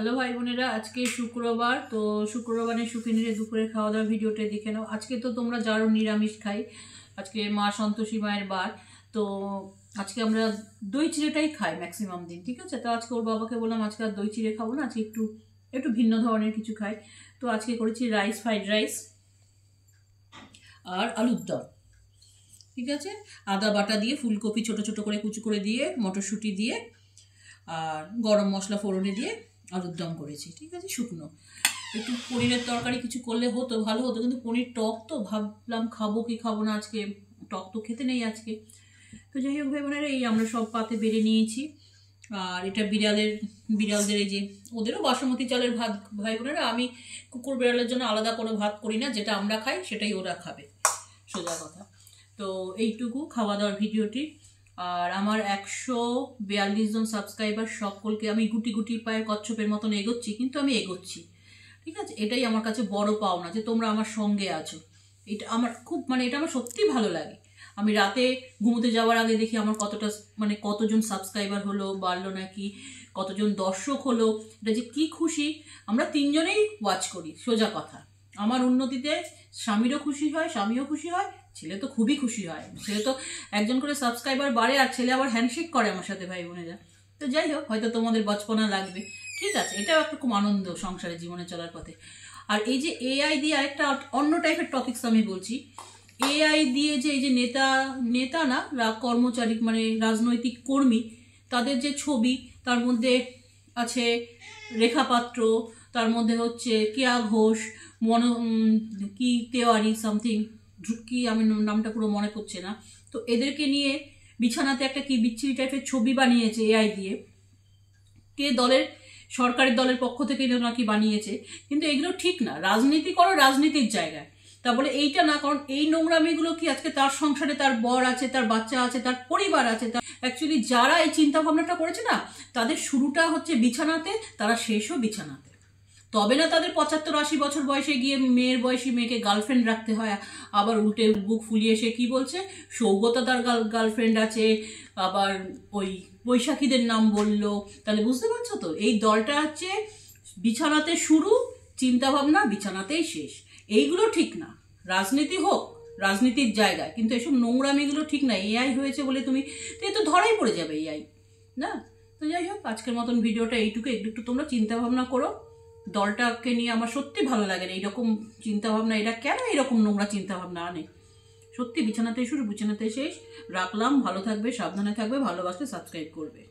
Hello ভাই বোনেরা, আজকে শুক্রবার। তো শুক্রবারে সুখিনীরে দুপুরে খাওয়া দাওয়ার ভিডিওটা দেখে নাও। আজকে তো তোমরা যারও নিরামিষ খাই, আজকে মা সন্তোষী মায়ের বার। তো আজকে আমরা দই চিড়েটাই খাই ম্যাক্সিমাম দিন, ঠিক আছে। তো আজকে ওর বাবাকে বললাম আজকে আর দই চিড়ে খাবো না, আজকে একটু একটু ভিন্ন ধরনের কিছু খাই। তো আজকে করেছি রাইস, ফ্রাইড রাইস আর আলুর দম, ঠিক আছে। আদা বাটা দিয়ে, ফুলকপি ছোট ছোট করে কুচি করে দিয়ে, মটরশুঁটি দিয়ে আর গরম মশলা ফোড়নে দিয়ে আলুর দম করেছি, ঠিক আছে। শুকনো একটু পনিরের তরকারি কিছু করলে হতো, ভালো হতো, কিন্তু পনির টক তো ভাবলাম খাবো কি খাবো না, আজকে টক তো খেতে নেই আজকে। তো যাই হোক ভাই বোনেরা, এই আমরা সব পাতে বেড়ে নিয়েছি। আর এটা বিড়ালদের এই যে ওদেরও বাসমতি চালের ভাত ভাই বোনেরা। আমি কুকুর বিড়ালের জন্য আলাদা কোনো ভাত করি না, যেটা আমরা খাই সেটাই ওরা খাবে, সোজা কথা। তো এইটুকু খাওয়া দাওয়ার ভিডিওটি। আর আমার 142 জন সাবস্ক্রাইবার, সকলকে আমি গুটি গুটি পায়ে কচ্ছপের মতন এগোচ্ছি, কিন্তু আমি এগোচ্ছি, ঠিক আছে। এটাই আমার কাছে বড় পাওনা যে তোমরা আমার সঙ্গে আছো। এটা আমার খুব এটা আমার সত্যি ভালো লাগে। আমি রাতে ঘুমোতে যাওয়ার আগে দেখি আমার কতটা কতজন সাবস্ক্রাইবার হলো, বাড়লো নাকি, কতজন দর্শক হলো, এটা যে কি খুশি। আমরা 3 জনেই ওয়াচ করি, সোজা কথা। আমার উন্নতিতে স্বামীরও খুশি হয়, স্বামীও খুশি হয়, ছেলে তো খুবই খুশি হয়। ছেলে তো একজন করে সাবস্ক্রাইবার বাড়ে আর ছেলে আবার হ্যান্ডশেক করে আমার সাথে ভাই বোনেরা। তো যাই হোক, হয়তো তোমাদের বচপনা লাগবে, ঠিক আছে। এটাও একটা খুব আনন্দ সংসারে, জীবনে চলার পথে। আর এই যে এআই দিয়ে আরেকটা অন্য টাইপের টপিকস আমি বলছি। এআই দিয়ে যে এই যে নেতা না কর্মচারী, রাজনৈতিক কর্মী, তাদের যে ছবি, তার মধ্যে আছে রেখা পাত্র, তার মধ্যে হচ্ছে কেয়া ঘোষ, কি তেওয়ারি সামথিং, কি আমি নামটা পুরো মনে পড়ছে না। তো এদেরকে নিয়ে বিছানাতে একটা কি বিচ্ছিরি টাইপের ছবি বানিয়েছে এআই দিয়ে। কে দলের, সরকারি দলের পক্ষ থেকে নাকি বানিয়েছে। কিন্তু এগুলো ঠিক না। রাজনীতি করো রাজনীতির জায়গায়, তা বলে এইটা না। কারণ এই নোংরামিগুলো কি আজকে তার সংসারে তার বর আছে, তার বাচ্চা আছে, তার পরিবার আছে। অ্যাকচুয়ালি যারা এই চিন্তা ভাবনাটা করেছে না, তাদের শুরুটা হচ্ছে বিছানাতে, তারা শেষও বিছানাতে। তবে না তাদের 75-80 বছর বয়সে গিয়ে মেয়ের বয়সী মেয়েকে গার্লফ্রেন্ড রাখতে হয়। আবার উল্টে বুক ফুলিয়ে সে কি বলছে, সৌগতা তার গার্লফ্রেন্ড আছে, আবার ওই বৈশাখীদের নাম বললো। তাহলে বুঝতে পারছো তো, এই দলটা হচ্ছে বিছানাতে শুরু, চিন্তা ভাবনা বিছানাতেই শেষ। এইগুলো ঠিক না। রাজনীতি হোক রাজনীতির জায়গায়, কিন্তু এসব নোংরামিগুলো ঠিক না। এআই হয়েছে বলে তুমি তো ধরাই পড়ে যাবে এআই, না। তো যাই হোক, আজকের মতন ভিডিওটা এইটুকু। একটু তোমরা চিন্তা ভাবনা করো। দলটাকে নিয়ে আমার সত্যি ভালো লাগে না এইরকম চিন্তা ভাবনা। এটা কেন এরকম নোংরা চিন্তা ভাবনা আনে? সত্যি বিছানাতে শুরু, বিছানাতে শেষ। রাখলাম, ভালো থাকবে, সাবধানে থাকবে, ভালোবাসলে সাবস্ক্রাইব করবে।